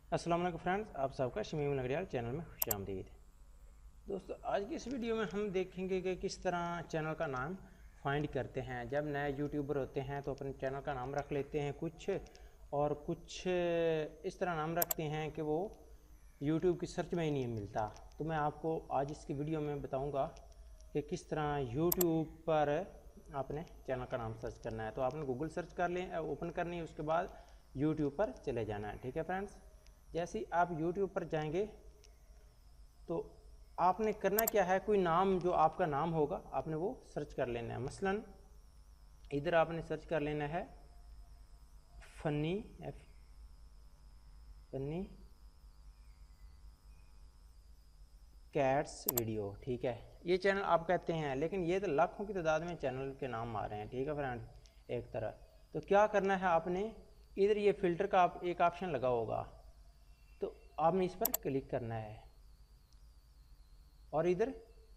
अस्सलाम वालेकुम फ्रेंड्स, आप सबका शमीम नगरियाल चैनल में खुशामदीद। दोस्तों, आज की इस वीडियो में हम देखेंगे कि किस तरह चैनल का नाम फाइंड करते हैं। जब नए यूट्यूबर होते हैं तो अपने चैनल का नाम रख लेते हैं कुछ, और कुछ इस तरह नाम रखते हैं कि वो यूट्यूब की सर्च में ही नहीं मिलता। तो मैं आपको आज इसकी वीडियो में बताऊँगा कि किस तरह यूट्यूब पर आपने चैनल का नाम सर्च करना है। तो आपने गूगल सर्च कर लें, ओपन करनी है, उसके बाद यूट्यूब पर चले जाना है। ठीक है फ्रेंड्स, जैसे ही आप YouTube पर जाएंगे तो आपने करना क्या है, कोई नाम जो आपका नाम होगा आपने वो सर्च कर लेना है। मसलन इधर आपने सर्च कर लेना है फनी कैट्स वीडियो। ठीक है, ये चैनल आप कहते हैं, लेकिन ये तो लाखों की तादाद में चैनल के नाम आ रहे हैं। ठीक है फ्रेंड, एक तरह तो क्या करना है आपने, इधर ये फिल्टर का एक ऑप्शन लगा होगा, तो आपने इस पर क्लिक करना है और इधर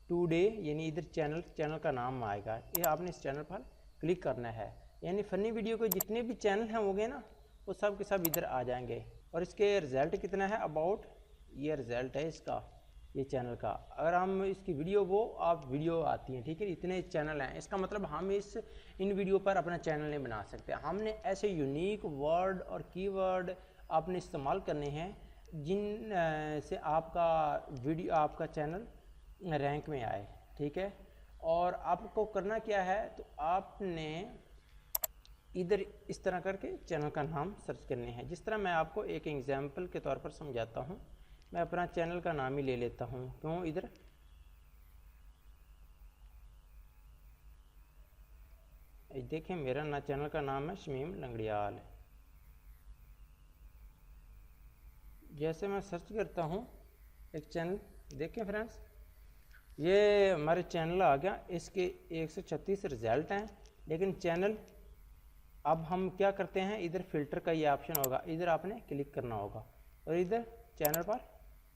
टुडे यानी इधर चैनल का नाम आएगा, ये आपने इस चैनल पर क्लिक करना है। यानी फ़नी वीडियो के जितने भी चैनल हैं होंगे ना, वो सब के सब इधर आ जाएंगे। और इसके रिज़ल्ट कितना है, अबाउट ये रिज़ल्ट है इसका, ये चैनल का। अगर हम इसकी वीडियो वो आप वीडियो आती हैं, ठीक है, इतने चैनल हैं, इसका मतलब हम इन वीडियो पर अपना चैनल नहीं बना सकते। हमने ऐसे यूनिक वर्ड और कीवर्ड आपने इस्तेमाल करने हैं जिन से आपका चैनल रैंक में आए। ठीक है, और आपको करना क्या है, तो आपने इधर इस तरह करके चैनल का नाम सर्च करने हैं। जिस तरह मैं आपको एक एग्जांपल के तौर पर समझाता हूँ, मैं अपना चैनल का नाम ही ले लेता हूँ। क्यों, इधर देखें, मेरा चैनल का नाम है शमीम लंगड़ियाल। जैसे मैं सर्च करता हूँ एक चैनल, देखें फ्रेंड्स, ये हमारे चैनल आ गया, इसके 136 रिज़ल्ट हैं। लेकिन चैनल अब हम क्या करते हैं, इधर फ़िल्टर का ये ऑप्शन होगा, इधर आपने क्लिक करना होगा और इधर चैनल पर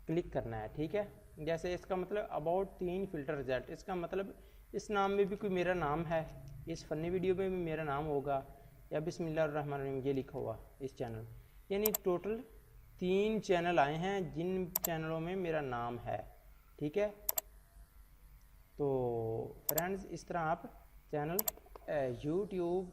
क्लिक करना है। ठीक है, जैसे इसका मतलब अबाउट 3 फ़िल्टर रिज़ल्ट, इसका मतलब इस नाम में भी कोई मेरा नाम है, इस फ़नी वीडियो में भी मेरा नाम होगा, या बिस्मिल्लाहिर्रहमानिर्रहीम ये लिखा हुआ इस चैनल। यानी टोटल 3 चैनल आए हैं जिन चैनलों में मेरा नाम है। ठीक है, तो फ्रेंड्स, इस तरह आप चैनल यूट्यूब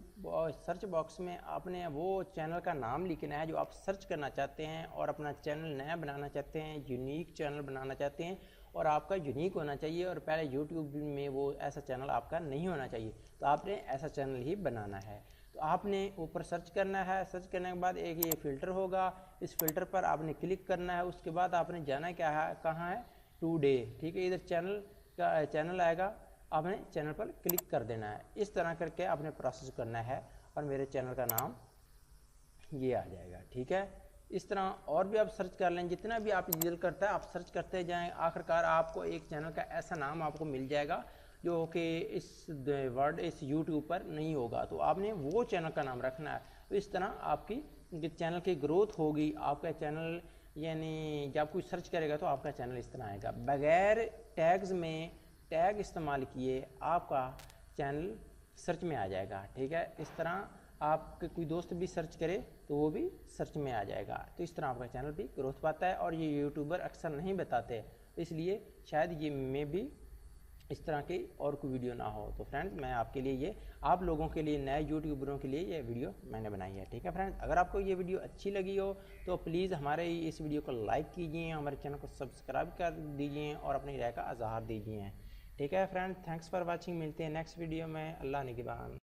सर्च बॉक्स में आपने वो चैनल का नाम लिखना है जो आप सर्च करना चाहते हैं, और अपना चैनल नया बनाना चाहते हैं, यूनिक चैनल बनाना चाहते हैं, और आपका यूनिक होना चाहिए। और पहले यूट्यूब में वो ऐसा चैनल आपका नहीं होना चाहिए, तो आपने ऐसा चैनल ही बनाना है। तो आपने ऊपर सर्च करना है, सर्च करने के बाद एक ये फ़िल्टर होगा, इस फिल्टर पर आपने क्लिक करना है। उसके बाद आपने जाना क्या है, कहाँ है, टुडे। ठीक है, इधर चैनल आएगा, आपने चैनल पर क्लिक कर देना है। इस तरह करके आपने प्रोसेस करना है और मेरे चैनल का नाम ये आ जाएगा। ठीक है, इस तरह और भी आप सर्च कर लें, जितना भी आप दिल करता है आप सर्च करते जाएं, आखिरकार आपको एक चैनल का ऐसा नाम आपको मिल जाएगा जो कि इस यूट्यूब पर नहीं होगा, तो आपने वो चैनल का नाम रखना है। तो इस तरह आपकी चैनल की ग्रोथ होगी। आपका चैनल यानी जब कोई सर्च करेगा तो आपका चैनल इस तरह आएगा, बगैर टैग्स में टैग इस्तेमाल किए आपका चैनल सर्च में आ जाएगा। ठीक है, इस तरह आपके कोई दोस्त भी सर्च करे तो वो भी सर्च में आ जाएगा। तो इस तरह आपका चैनल भी ग्रोथ पाता है, और ये यूट्यूबर अक्सर नहीं बताते, इसलिए शायद ये में भी इस तरह की और कोई वीडियो ना हो। तो फ्रेंड्स, मैं आपके लिए ये आप लोगों के लिए, नए यूट्यूबरों के लिए ये वीडियो मैंने बनाई है। ठीक है फ्रेंड्स, अगर आपको ये वीडियो अच्छी लगी हो तो प्लीज़ हमारे इस वीडियो को लाइक कीजिए, हमारे चैनल को सब्सक्राइब कर दीजिए और अपनी राय का इज़हार दीजिए। ठीक है फ्रेंड, थैंक्स फॉर वॉचिंग, मिलते हैं नेक्स्ट वीडियो में। अल्लाह निगहबान।